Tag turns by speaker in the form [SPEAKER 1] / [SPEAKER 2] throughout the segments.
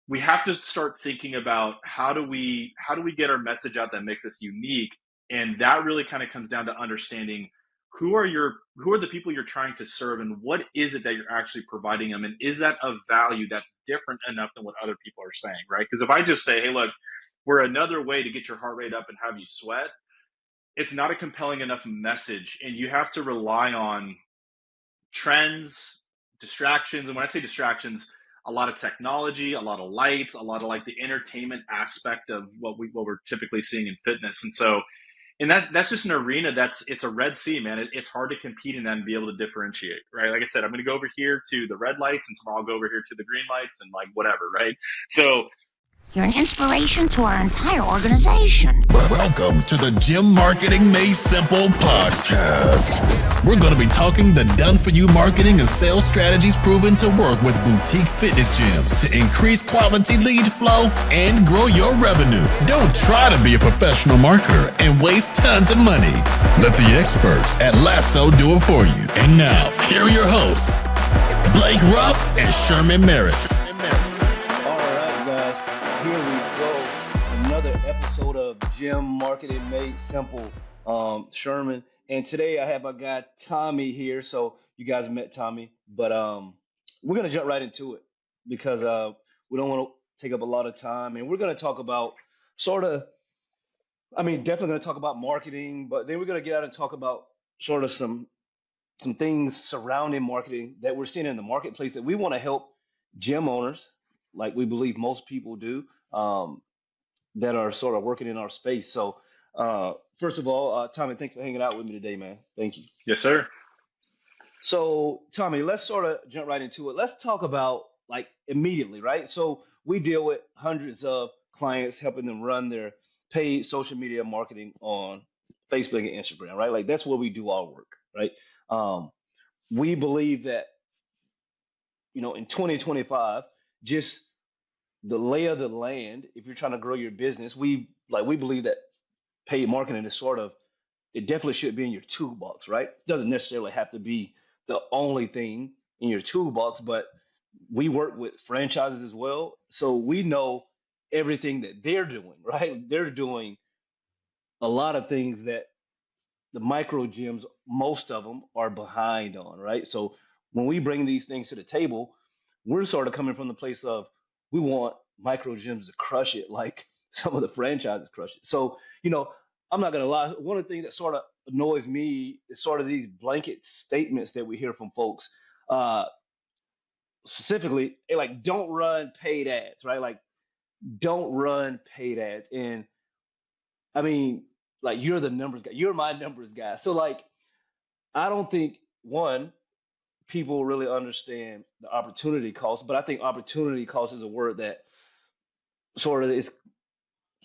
[SPEAKER 1] we have to start thinking about how do we get our message out that makes us unique, and that really kind of comes down to understanding who are the people you're trying to serve, and what is it that you're actually providing them, and is that of value that's different enough than what other people are saying, right? Because if I just say, hey, look, we're another way to get your heart rate up and have you sweat, it's not a compelling enough message, and you have to rely on trends, distractions. And when I say distractions, a lot of technology, a lot of lights, a lot of like the entertainment aspect of what we're typically seeing in fitness. And so, and that's just an arena it's a red sea, man. It's hard to compete in that and be able to differentiate, right? Like I said, I'm going to go over here to the red lights, and tomorrow I'll go over here to the green lights, and like whatever, right? So
[SPEAKER 2] You're an inspiration to our entire organization.
[SPEAKER 3] Welcome to the Gym Marketing Made Simple podcast. We're going to be talking the done-for-you marketing and sales strategies proven to work with boutique fitness gyms to increase quality lead flow and grow your revenue. Don't try to be a professional marketer and waste tons of money. Let the experts at Lasso do it for you. And now, here are your hosts, Blake Ruff and Sherman Merricks.
[SPEAKER 4] Episode of Gym Marketing Made Simple, Sherman, and today I have my guy Tommy here. So you guys met Tommy, but we're gonna jump right into it because we don't want to take up a lot of time, and we're gonna talk about definitely gonna talk about marketing, but then we're gonna get out and talk about sort of some things surrounding marketing that we're seeing in the marketplace that we want to help gym owners, like we believe most people do. That are sort of working in our space. So, first of all, Tommy, thanks for hanging out with me today, man. Thank you.
[SPEAKER 1] yes, sir.
[SPEAKER 4] So, Tommy, let's sort of jump right into it. Let's talk about like immediately, right? So, we deal with hundreds of clients, helping them run their paid social media marketing on Facebook and Instagram, right? Like that's where we do our work, right? Um, we believe that, in 2025, just the lay of the land, if you're trying to grow your business, we believe that paid marketing is it definitely should be in your toolbox, right? Doesn't necessarily have to be the only thing in your toolbox, but we work with franchises as well, so we know everything that they're doing, right? They're doing a lot of things that the micro gyms, most of them are behind on, right? So when we bring these things to the table, we're sort of coming from the place of we want micro gyms to crush it like some of the franchises crush it. So, I'm not gonna lie, one of the things that sort of annoys me is sort of these blanket statements that we hear from folks. Uh Specifically, like don't run paid ads, right? Like don't run paid ads. And I mean, like you're the numbers guy, you're my numbers guy. So like I don't think one people really understand the opportunity cost, but I think opportunity cost is a word that is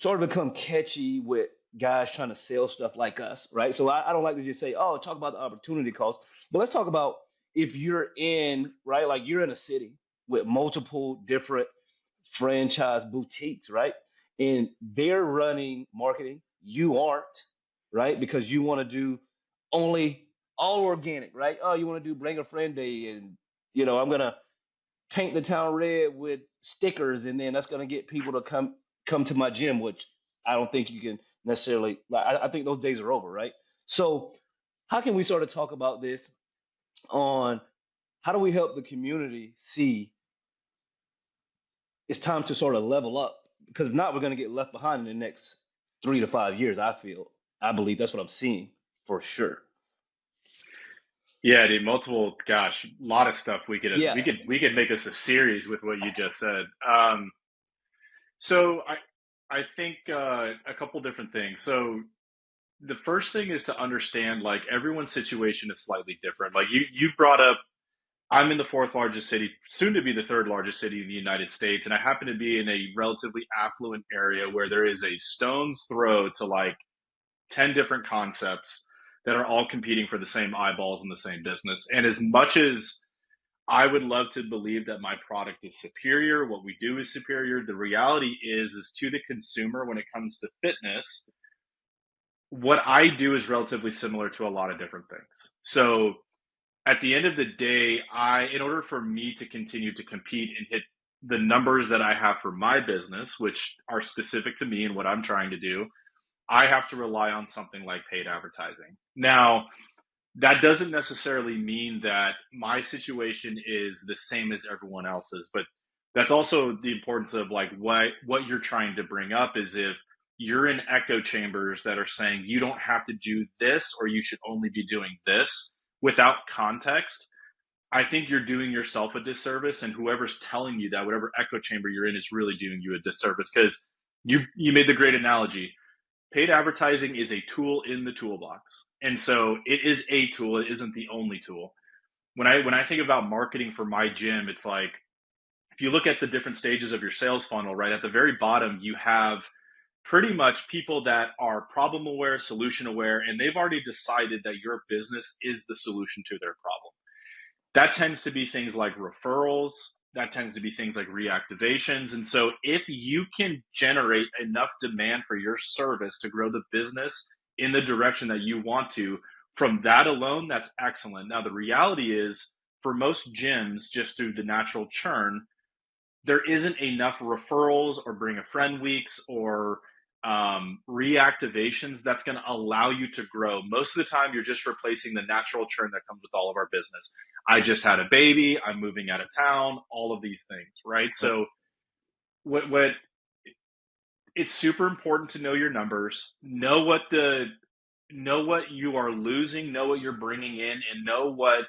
[SPEAKER 4] sort of become catchy with guys trying to sell stuff like us, right? So I don't like to just say, oh, talk about the opportunity cost, but let's talk about if you're in, right, like you're in a city with multiple different franchise boutiques, right? And they're running marketing, you aren't, right? Because you want to do only all organic, right? Oh, you want to do bring a friend day, and I'm gonna paint the town red with stickers, and then that's gonna get people to come to my gym, which I don't think you can necessarily. Like, I think those days are over, right? So, how can we sort of talk about this on how do we help the community see it's time to sort of level up? Because if not, we're going to get left behind in the next 3 to 5 years. I believe that's what I'm seeing for sure.
[SPEAKER 1] Yeah, dude, multiple, gosh, a lot of stuff
[SPEAKER 4] Yeah,
[SPEAKER 1] we could make this a series with what you just said. So I think a couple different things. So the first thing is to understand like everyone's situation is slightly different. Like you brought up, I'm in the fourth largest city, soon to be the third largest city in the United States, and I happen to be in a relatively affluent area where there is a stone's throw to like 10 different concepts that are all competing for the same eyeballs in the same business. And as much as I would love to believe that my product is superior, what we do is superior, the reality is to the consumer when it comes to fitness, what I do is relatively similar to a lot of different things. So at the end of the day, in order for me to continue to compete and hit the numbers that I have for my business, which are specific to me and what I'm trying to do, I have to rely on something like paid advertising. Now, that doesn't necessarily mean that my situation is the same as everyone else's, but that's also the importance of like what you're trying to bring up is if you're in echo chambers that are saying you don't have to do this or you should only be doing this without context, I think you're doing yourself a disservice, and whoever's telling you that, whatever echo chamber you're in, is really doing you a disservice because you made the great analogy. Paid advertising is a tool in the toolbox. And so it is a tool, it isn't the only tool. When I think about marketing for my gym, it's like if you look at the different stages of your sales funnel, right at the very bottom, you have pretty much people that are problem aware, solution aware, and they've already decided that your business is the solution to their problem. That tends to be things like referrals. That tends to be things like reactivations. And so if you can generate enough demand for your service to grow the business in the direction that you want to, from that alone, that's excellent. Now, the reality is for most gyms, just through the natural churn, there isn't enough referrals or bring a friend weeks or reactivations that's going to allow you to grow. Most of the time, you're just replacing the natural churn that comes with all of our business. I just had a baby. I'm moving out of town. All of these things, right? So, what it's super important to know your numbers, know what you are losing, know what you're bringing in, and know what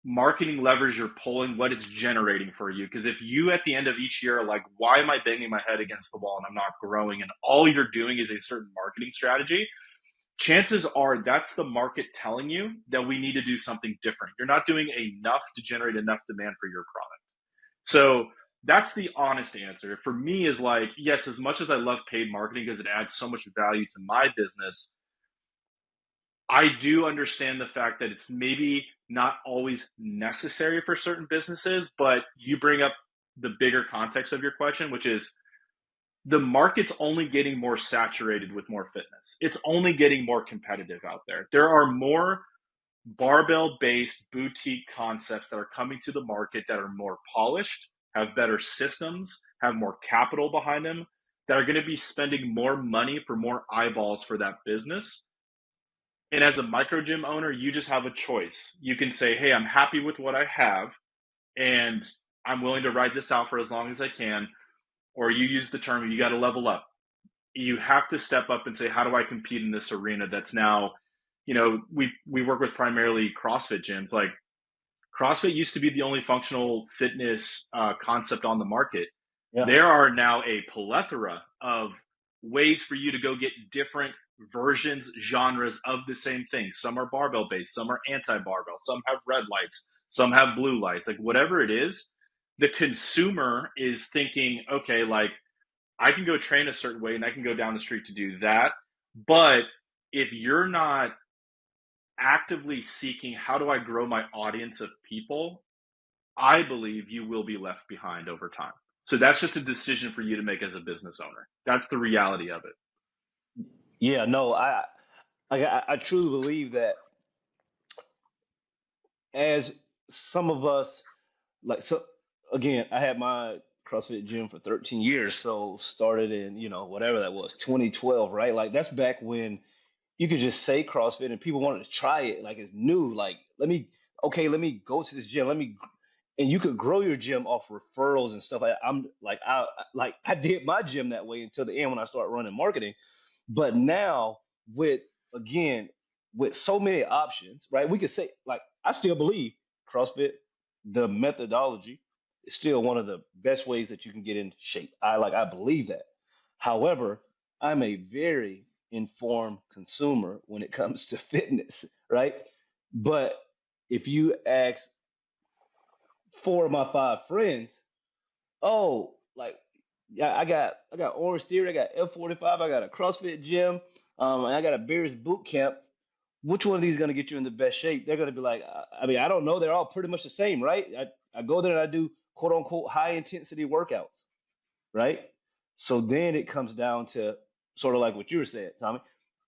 [SPEAKER 1] marketing levers you're pulling, what it's generating for you. Because if you at the end of each year are like, why am I banging my head against the wall and I'm not growing, and all you're doing is a certain marketing strategy, chances are that's the market telling you that we need to do something different. You're not doing enough to generate enough demand for your product. So that's the honest answer for me, is like, yes, as much as I love paid marketing because it adds so much value to my business, I do understand the fact that it's maybe not always necessary for certain businesses, but you bring up the bigger context of your question, which is the market's only getting more saturated with more fitness. It's only getting more competitive out there. There are more barbell based boutique concepts that are coming to the market that are more polished, have better systems, have more capital behind them, that are going to be spending more money for more eyeballs for that business. And as a micro gym owner, you just have a choice. You can say, hey, I'm happy with what I have, and I'm willing to ride this out for as long as I can. Or you use the term, you got to level up. You have to step up and say, how do I compete in this arena that's now, we work with primarily CrossFit gyms. Like CrossFit used to be the only functional fitness concept on the market.
[SPEAKER 4] Yeah.
[SPEAKER 1] There are now a plethora of ways for you to go get different versions, genres of the same thing. Some are barbell based, some are anti-barbell, some have red lights, some have blue lights. Like whatever it is, the consumer is thinking, okay, like I can go train a certain way and I can go down the street to do that. But if you're not actively seeking, how do I grow my audience of people, I believe you will be left behind over time. So that's just a decision for you to make as a business owner. That's the reality of it.
[SPEAKER 4] Yeah, no, I truly believe that as some of us like so again, I had my CrossFit gym for 13 years, so started in, whatever that was, 2012, right? Like that's back when you could just say CrossFit and people wanted to try it like it's new. Like, let me go to this gym. And you could grow your gym off referrals and stuff. I did my gym that way until the end when I started running marketing. But now with again with so many options, right? We could say like I still believe CrossFit, the methodology is still one of the best ways that you can get in shape. I believe that. However, I'm a very informed consumer when it comes to fitness, right? But if you ask four of my five friends, oh, like yeah, I got Orange Theory, I got F45, I got a CrossFit gym, and I got a Bears boot camp. Which one of these is gonna get you in the best shape? They're gonna be like, I mean, I don't know. They're all pretty much the same, right? I go there and I do quote unquote high intensity workouts, right? So then it comes down to sort of like what you were saying, Tommy.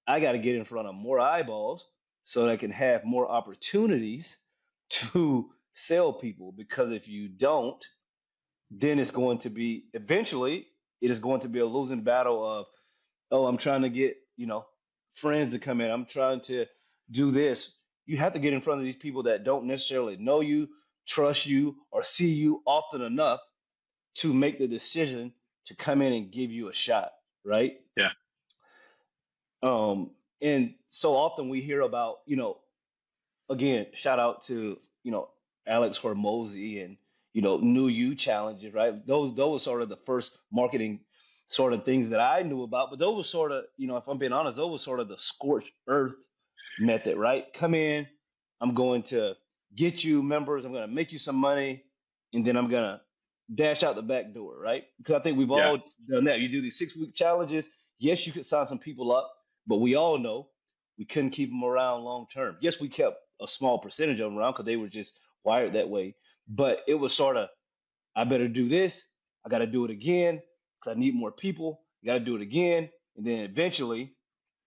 [SPEAKER 4] I got to get in front of more eyeballs so that I can have more opportunities to sell people. Because if you don't, then it's going to be eventually it is going to be a losing battle of, oh, I'm trying to get, friends to come in. I'm trying to do this. You have to get in front of these people that don't necessarily know you, trust you, or see you often enough to make the decision to come in and give you a shot, right?
[SPEAKER 1] Yeah.
[SPEAKER 4] Um, and so often we hear about, again, shout out to, Alex Hormozy and, New You challenges, right? Those sort of the first marketing sort of things that I knew about, but those were sort of, if I'm being honest, those were sort of the scorched earth method, right? Come in, I'm going to get you members, I'm going to make you some money, and then I'm going to dash out the back door, right? Because I think we've
[SPEAKER 1] Yeah.
[SPEAKER 4] all done that. You do these 6 week challenges. Yes, you could sign some people up, but we all know we couldn't keep them around long term. Yes, we kept a small percentage of them around because they were just wired that way. But it was sort of, I better do this. I got to do it again because I need more people. I got to do it again. And then eventually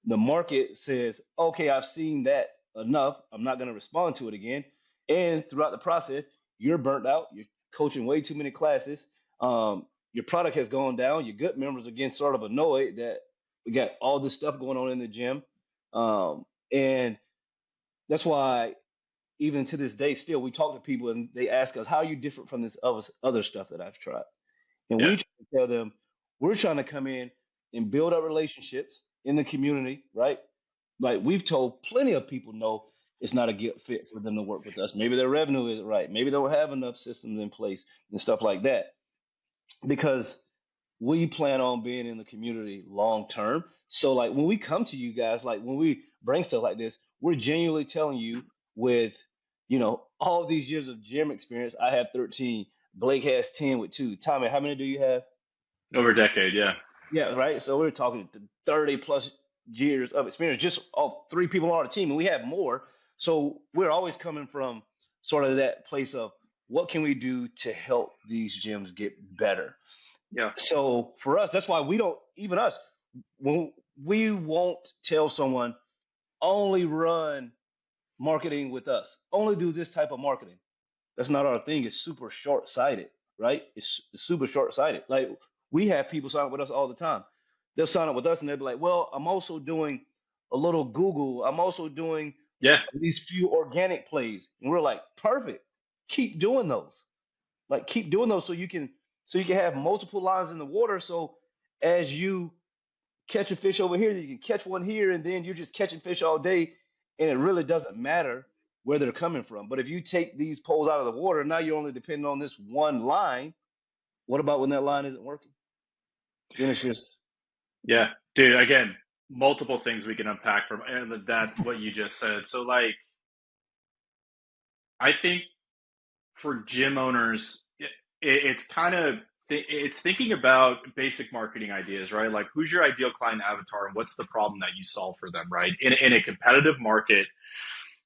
[SPEAKER 4] the market says, okay, I've seen that enough. I'm not going to respond to it again. And throughout the process, you're burnt out. You're coaching way too many classes. Your product has gone down. Your gut members are getting sort of annoyed that we got all this stuff going on in the gym. And that's why even to this day, still we talk to people and they ask us, "How are you different from this other stuff that I've tried?" And
[SPEAKER 1] Yeah.
[SPEAKER 4] we try to tell them we're trying to come in and build up relationships in the community, right? Like we've told plenty of people, no, it's not a good fit for them to work with us. Maybe their revenue isn't right. Maybe they don't have enough systems in place and stuff like that. Because we plan on being in the community long term. So like when we come to you guys, like when we bring stuff like this, we're genuinely telling you with, all these years of gym experience. I have 13. Blake has 10 with two. Tommy, how many do you have?
[SPEAKER 1] Over a decade. Yeah.
[SPEAKER 4] Yeah, right. So we're talking 30 plus years of experience, just all three people on our team, and we have more. So we're always coming from sort of that place of what can we do to help these gyms get better.
[SPEAKER 1] Yeah.
[SPEAKER 4] So for us, that's why we don't even us when we won't tell someone only run marketing with us, only do this type of marketing. That's not our thing. It's super short sighted, right? It's super short sighted. Like we have people sign up with us all the time. They'll sign up with us and they'll be like, "Well, I'm also doing a little Google. I'm also doing
[SPEAKER 1] Yeah.
[SPEAKER 4] these few organic plays," and we're like, "Perfect. Keep doing those. Like keep doing those so you can have multiple lines in the water. So as you catch a fish over here, you can catch one here, and then you're just catching fish all day, and it really doesn't matter where they're coming from. But if you take these poles out of the water, now you're only depending on this one line. What about when that line isn't working? Then it's just
[SPEAKER 1] Yeah. Dude, again, multiple things we can unpack from that, what you just said. So, like, I think for gym owners, it's kind of it's thinking about basic marketing ideas, right? Like, who's your ideal client avatar, and what's the problem that you solve for them, right? In a competitive market,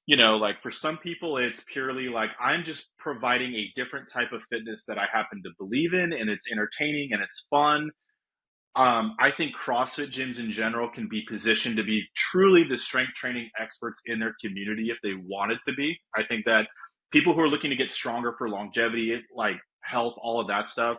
[SPEAKER 1] like for some people, it's purely like I'm just providing a different type of fitness that I happen to believe in, and it's entertaining and it's fun. I think CrossFit gyms in general can be positioned to be truly the strength training experts in their community if they wanted to be. I think that people who are looking to get stronger for longevity, like health, all of that stuff,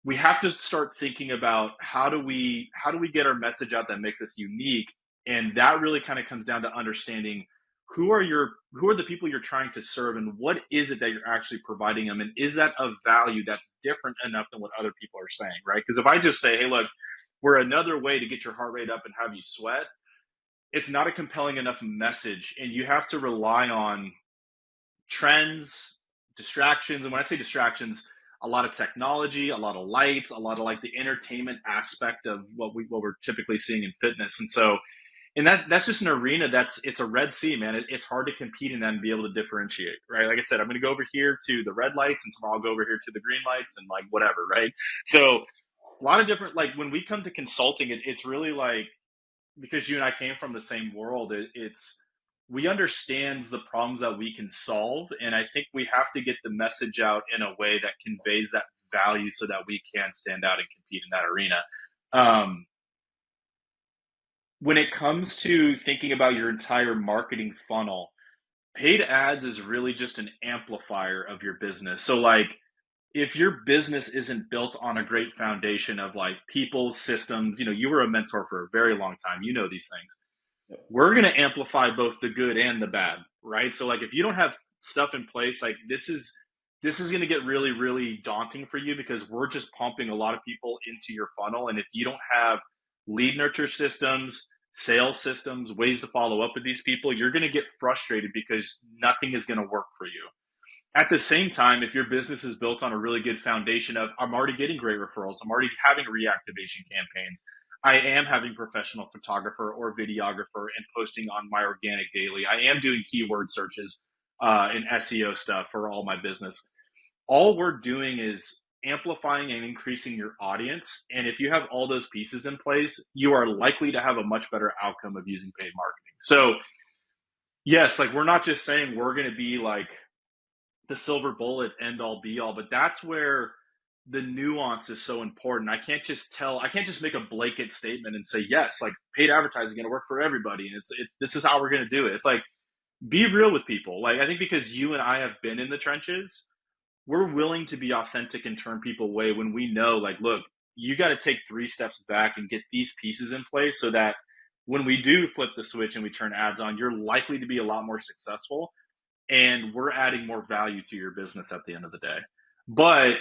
[SPEAKER 1] we have to start thinking about how do we get our message out that makes us unique, and that really kind of comes down to understanding who are the people you're trying to serve, and what is it that you're actually providing them, and is that of value that's different enough than what other people are saying, right? Because if I just say, hey, look, we're another way to get your heart rate up and have you sweat, it's not a compelling enough message, and you have to rely on trends, distractions. And when I say distractions, a lot of technology, a lot of lights, a lot of like the entertainment aspect of what we're typically seeing in fitness. And so, and that's just an arena it's a red sea, man. It's hard to compete in that and be able to differentiate, right? Like I said, I'm going to go over here to the red lights, and tomorrow I'll go over here to the green lights, and like whatever, right? So a lot of different, like when we come to consulting, it's really like, because you and I came from the same world, it's we understand the problems that we can solve, and I think we have to get the message out in a way that conveys that value so that we can stand out and compete in that arena. Um, when it comes to thinking about your entire marketing funnel, paid ads is really just an amplifier of your business. So, like, if your business isn't built on a great foundation of like people, systems, you were a mentor for a very long time, these things. We're going to amplify both the good and the bad, right? So like if you don't have stuff in place, like this is going to get really really daunting for you because we're just pumping a lot of people into your funnel, and if you don't have lead nurture systems, sales systems, ways to follow up with these people, you're going to get frustrated because nothing is going to work for you. At the same time, if your business is built on a really good foundation of I'm already getting great referrals, I'm already having reactivation campaigns, I am having professional photographer or videographer and posting on my organic daily, I am doing keyword searches and SEO stuff for all my business. All we're doing is amplifying and increasing your audience. And if you have all those pieces in place, you are likely to have a much better outcome of using paid marketing. So, yes, like we're not just saying we're going to be like the silver bullet end all be all, but that's where the nuance is so important. I can't just make a blanket statement and say yes, like paid advertising is going to work for everybody and this is how we're going to do it. It's like be real with people. Like I think because you and I have been in the trenches, we're willing to be authentic and turn people away when we know like look, you got to take 3 steps back and get these pieces in place so that when we do flip the switch and we turn ads on, you're likely to be a lot more successful and we're adding more value to your business at the end of the day. But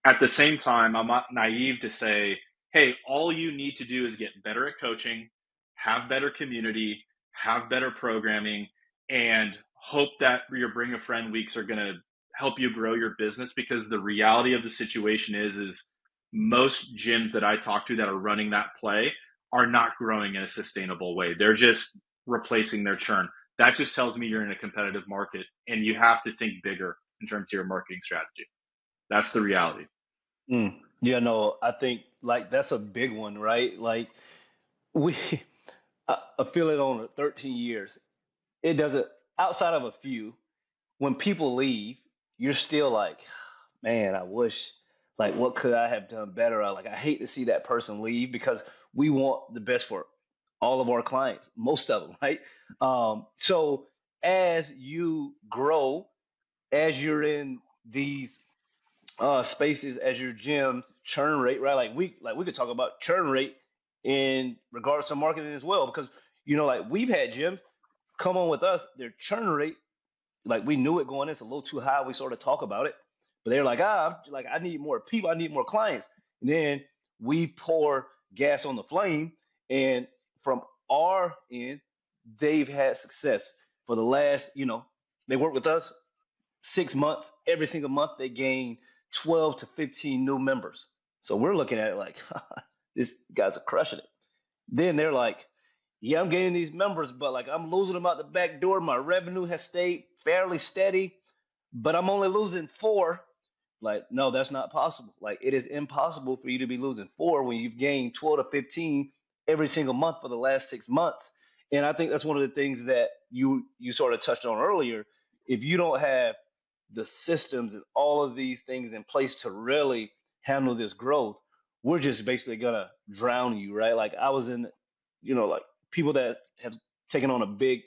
[SPEAKER 1] at the same time, I'm not naive to say, hey, all you need to do is get better at coaching, have better community, have better programming, and hope that your Bring a Friend weeks are going to help you grow your business. Because the reality of the situation is most gyms that I talk to that are running that play are not growing in a sustainable way. They're just replacing their churn. That just tells me you're in a competitive market and you have to think bigger in terms of your marketing strategy. That's the reality.
[SPEAKER 4] Yeah, no, I think like that's a big one, right? Like we, I feel it on 13 years. It doesn't, outside of a few, when people leave, you're still like, man, I wish, like, what could I have done better? I hate to see that person leave because we want the best for all of our clients, most of them, right? So as you grow, as you're in these spaces, as your gym churn rate, right? Like we could talk about churn rate in regards to marketing as well, because like we've had gyms come on with us, their churn rate, like we knew it going in, it's a little too high. We sort of talk about it, but they're like, like I need more people, I need more clients. And then we pour gas on the flame, and from our end, they've had success for the last, they work with us 6 months. Every single month, they gain 12 to 15 new members. So we're looking at it like, these guys are crushing it. Then they're like, yeah, I'm getting these members, but like I'm losing them out the back door. My revenue has stayed fairly steady, but I'm only losing four. Like, no, that's not possible. Like, it is impossible for you to be losing four when you've gained 12 to 15 every single month for the last 6 months. And I think that's one of the things that you sort of touched on earlier. If you don't have the systems and all of these things in place to really handle this growth, we're just basically gonna drown you, right? Like I was in, like people that have taken on a big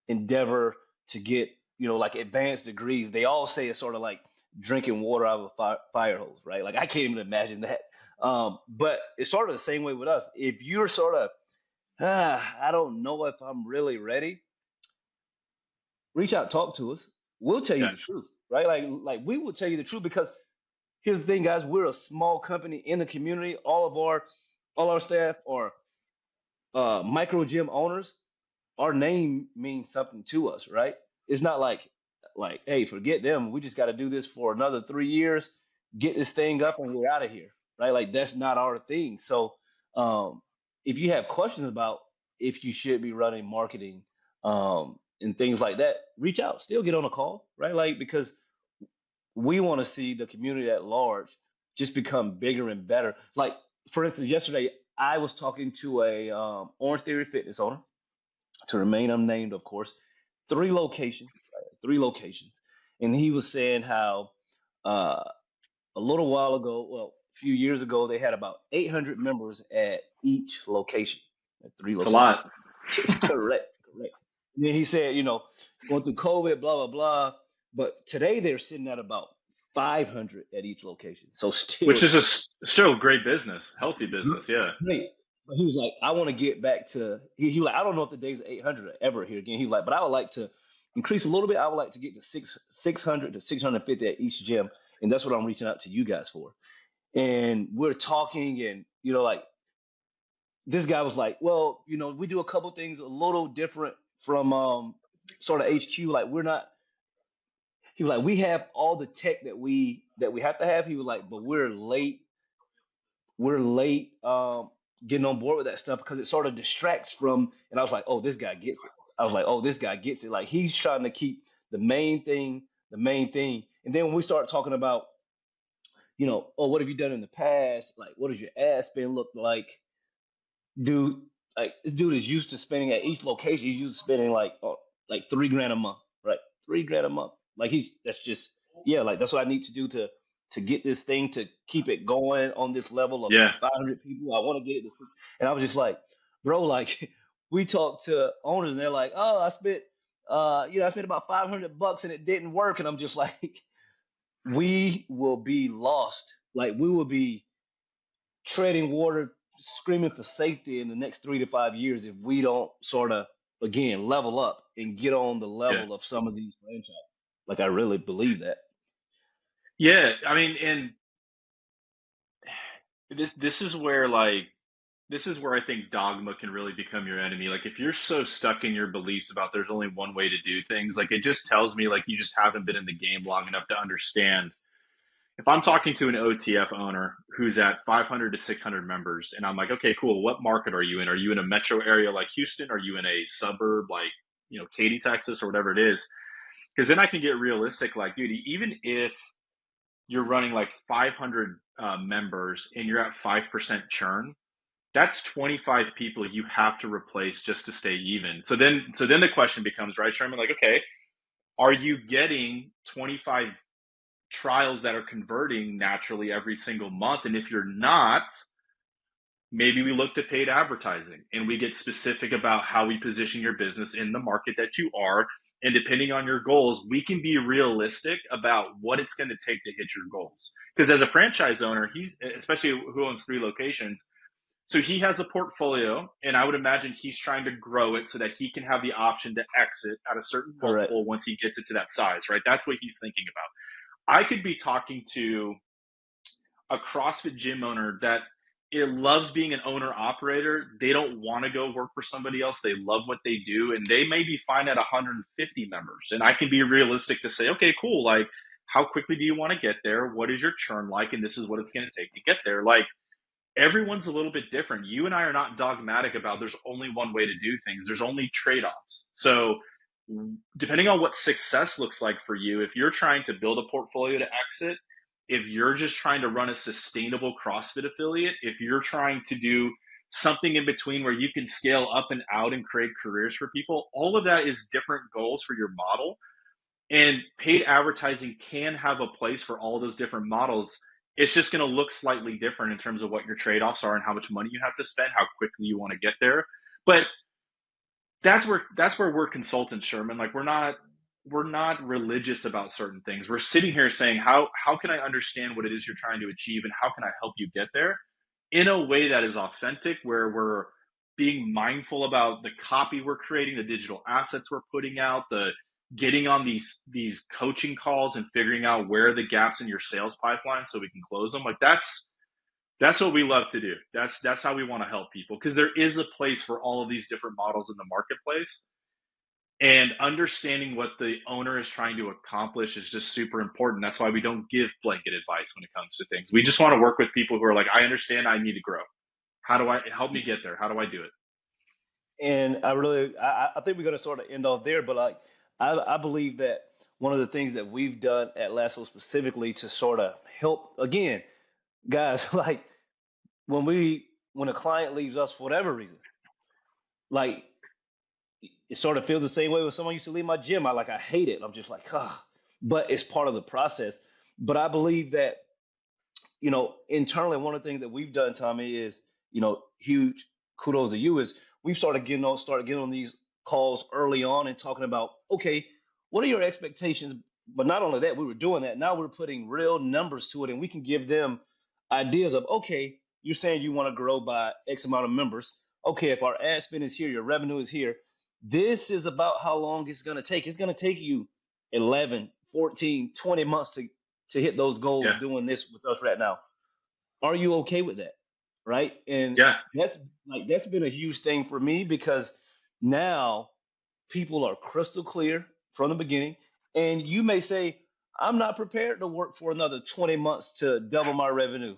[SPEAKER 4] endeavor to get, like advanced degrees, they all say it's sort of like drinking water out of a fire hose, right? Like I can't even imagine that. But it's sort of the same way with us. If you're sort of, I don't know if I'm really ready, reach out, talk to us. We'll tell you
[SPEAKER 1] Yeah.
[SPEAKER 4] the truth, right? Like we will tell you the truth because here's the thing, guys. We're a small company in the community. All our staff are micro gym owners. Our name means something to us, right? It's not like hey, forget them. We just got to do this for another 3 years, get this thing up, and we're out of here, right? Like that's not our thing. So if you have questions about if you should be running marketing and things like that, reach out. Still get on a call, right? Like because we want to see the community at large just become bigger and better. Like for instance, yesterday I was talking to a Orange Theory Fitness owner, to remain unnamed, of course, 3 locations, right? 3 locations, and he was saying how uh, a little while ago, well, a few years ago, they had about 800 members at each location, at three
[SPEAKER 1] It's a
[SPEAKER 4] locations.
[SPEAKER 1] lot.
[SPEAKER 4] Correct, correct. And then he said, going through COVID, blah blah blah. But today they're sitting at about 500 at each location. So still
[SPEAKER 1] Which is still great business, healthy business. Yeah.
[SPEAKER 4] great. But he was like, I want to get back to, he was like, I don't know if the days of 800 are ever here again. He was like, but I would like to increase a little bit. I would like to get to 600 to 650 at each gym. And that's what I'm reaching out to you guys for. And we're talking, and, like, this guy was like, well, we do a couple things a little different from sort of HQ. Like, we're not, he was like, we have all the tech that we have to have. He was like, but we're late getting on board with that stuff because it sort of distracts from. And I was like, oh, this guy gets it. I was like, oh, this guy gets it. Like, he's trying to keep the main thing the main thing. And then when we start talking about, oh, what have you done in the past? Like, what does your ad spend look like? Dude, like, this dude is used to spending at each location. He's used to spending like 3 grand a month, right? 3 grand a month. Like, that's just, yeah, like, that's what I need to do to get this thing to keep it going on this level of
[SPEAKER 1] Yeah.
[SPEAKER 4] 500 people. I want to get it to, and I was just like, bro, like, we talked to owners and they're like, oh, I spent about $500 and it didn't work. And I'm just like, we will be lost. Like, we will be treading water, screaming for safety in the next 3 to 5 years if we don't sort of, again, level up and get on the
[SPEAKER 1] Yeah.
[SPEAKER 4] level of some of these franchises. Like, I really believe that.
[SPEAKER 1] Yeah. I mean, and this is where I think dogma can really become your enemy. Like, if you're so stuck in your beliefs about there's only one way to do things, like, it just tells me like you just haven't been in the game long enough to understand. If I'm talking to an OTF owner who's at 500 to 600 members, and I'm like, okay, cool. What market are you in? Are you in a metro area like Houston? Are you in a suburb like, Katy, Texas, or whatever it is? Because then I can get realistic. Like, dude, even if you're running like 500 members and you're at 5% churn, that's 25 people you have to replace just to stay even. So then the question becomes, right, Sherman, like, okay, are you getting 25 trials that are converting naturally every single month? And if you're not, maybe we look to paid advertising and we get specific about how we position your business in the market that you are. And depending on your goals, we can be realistic about what it's going to take to hit your goals. Because as a franchise owner, he's, especially who owns 3 locations, so he has a portfolio, and I would imagine he's trying to grow it so that he can have the option to exit at a certain
[SPEAKER 4] Correct.
[SPEAKER 1] multiple once he gets it to that size, right? That's what he's thinking about. I could be talking to a CrossFit gym owner that it loves being an owner operator. They don't want to go work for somebody else. They love what they do, and they may be fine at 150 members. And I can be realistic to say, okay, cool. Like, how quickly do you want to get there? What is your churn like? And this is what it's going to take to get there. Like, everyone's a little bit different. You and I are not dogmatic about there's only one way to do things. There's only trade-offs. So depending on what success looks like for you, if you're trying to build a portfolio to exit, if you're just trying to run a sustainable CrossFit affiliate, if you're trying to do something in between where you can scale up and out and create careers for people, all of that is different goals for your model. And paid advertising can have a place for all those different models. It's just going to look slightly different in terms of what your trade-offs are and how much money you have to spend, how quickly you want to get there. But that's where we're consultants, Sherman. Like, we're not religious about certain things. We're sitting here saying, how can I understand what it is you're trying to achieve, and how can I help you get there in a way that is authentic, where we're being mindful about the copy we're creating, the digital assets we're putting out, the getting on these coaching calls and figuring out where are the gaps in your sales pipeline so we can close them. Like, that's what we love to do. That's how we want to help people, because there is a place for all of these different models in the marketplace. And understanding what the owner is trying to accomplish is just super important. That's why we don't give blanket advice when it comes to things. We just want to work with people who are like, I understand I need to grow. How do I help me get there? How do I do it?
[SPEAKER 4] And I think we're going to sort of end off there, but like, I believe that one of the things that we've done at Lasso specifically to sort of help, again, guys, like, when a client leaves us for whatever reason, like, it sort of feels the same way when someone used to leave my gym. I hate it. I'm just like, ah, but it's part of the process. But I believe that, internally, one of the things that we've done, Tommy, is, huge kudos to you, is we've started getting on these calls early on and talking about, okay, what are your expectations but not only that, we were doing that. Now we're putting real numbers to it, and we can give them ideas of, okay, you're saying you want to grow by X amount of members. Okay, if our ad spend is here, your revenue is here. This is about how long it's going to take. It's going to take you 11, 14, 20 months to hit those goals
[SPEAKER 1] Yeah.
[SPEAKER 4] doing this with us right now. Are you okay with that? Right? And
[SPEAKER 1] Yeah.
[SPEAKER 4] that's been a huge thing for me, because now people are crystal clear from the beginning. And you may say, I'm not prepared to work for another 20 months to double my revenue.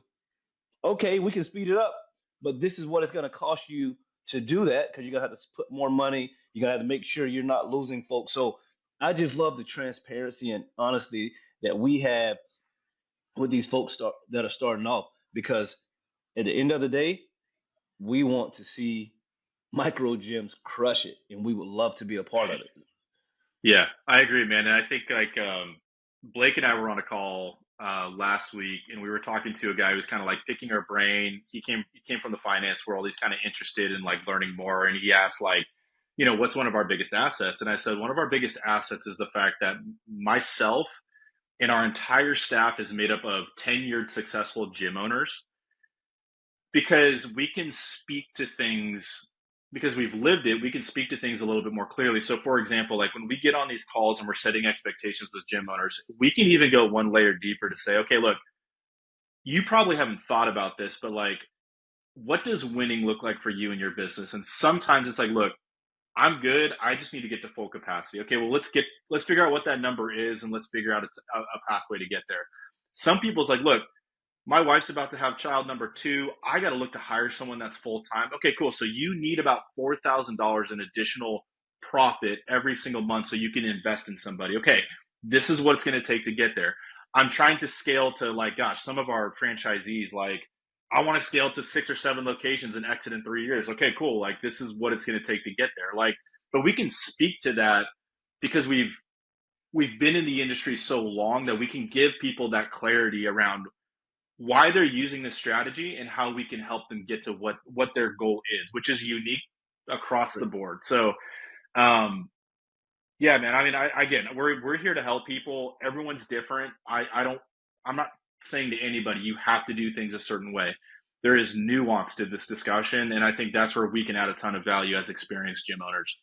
[SPEAKER 4] Okay, we can speed it up, but this is what it's going to cost you to do that, because you're going to have to put more money. You're going to have to make sure you're not losing folks. So I just love the transparency and honesty that we have with these folks that are starting off, because at the end of the day, we want to see micro gyms crush it, and we would love to be a part of it.
[SPEAKER 1] Yeah, I agree, man. And I think Blake and I were on a call last week, and we were talking to a guy who was kind of like picking our brain. He came from the finance world. He's kind of interested in like learning more, and he asked like, what's one of our biggest assets? And I said, one of our biggest assets is the fact that myself and our entire staff is made up of tenured, successful gym owners, because we can speak to things, because we've lived it, we can speak to things a little bit more clearly. So for example, like when we get on these calls and we're setting expectations with gym owners, we can even go one layer deeper to say, okay, look, you probably haven't thought about this, but like, what does winning look like for you in your business? And sometimes it's like, look, I'm good. I just need to get to full capacity. Okay, well, let's figure out what that number is, and let's figure out a pathway to get there. Some people's like, look, my wife's about to have child number 2. I got to look to hire someone that's full time. Okay, cool. So you need about $4,000 in additional profit every single month so you can invest in somebody. Okay, this is what it's going to take to get there. I'm trying to scale to like, gosh, some of our franchisees, like, I want to scale to 6 or 7 locations and exit in 3 years. Okay, cool. Like, this is what it's going to take to get there. Like, but we can speak to that because we've been in the industry so long that we can give people that clarity around why they're using this strategy and how we can help them get to what their goal is, which is unique across the board. So, yeah, man, I mean, again, we're here to help people. Everyone's different. I'm not saying to anybody, you have to do things a certain way. There is nuance to this discussion. And I think that's where we can add a ton of value as experienced gym owners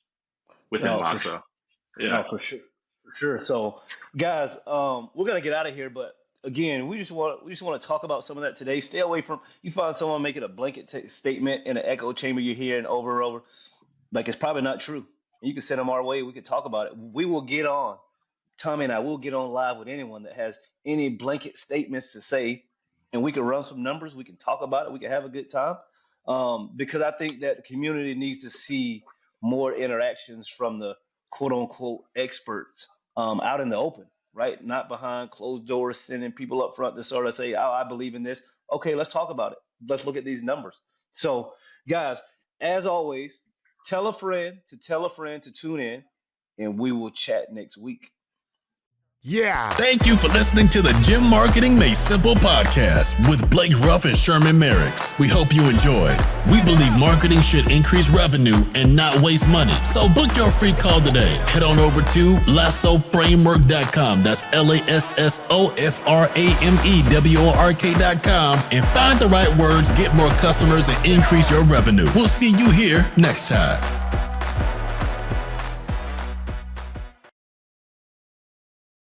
[SPEAKER 1] within Lasso.
[SPEAKER 4] Sure.
[SPEAKER 1] Yeah,
[SPEAKER 4] no, for sure. So guys, we're going to get out of here, but again, we just want to talk about some of that today. Stay away from, you find someone making a blanket statement in an echo chamber you're hearing over and over, like it's probably not true. You can send them our way. We can talk about it. We will get on. Tommy and I will get on live with anyone that has any blanket statements to say, and we can run some numbers. We can talk about it. We can have a good time, because I think that the community needs to see more interactions from the quote unquote experts out in the open, right? Not behind closed doors, sending people up front to sort of say, oh, I believe in this. Okay, let's talk about it. Let's look at these numbers. So, guys, as always, tell a friend to tune in, and we will chat next week.
[SPEAKER 3] Yeah. Thank you for listening to the Gym Marketing Made Simple podcast with Blake Ruff and Sherman Merricks. We hope you enjoyed. We believe marketing should increase revenue and not waste money. So book your free call today. Head on over to lassoframework.com. That's lassoframework.com and find the right words, get more customers, and increase your revenue. We'll see you here next time.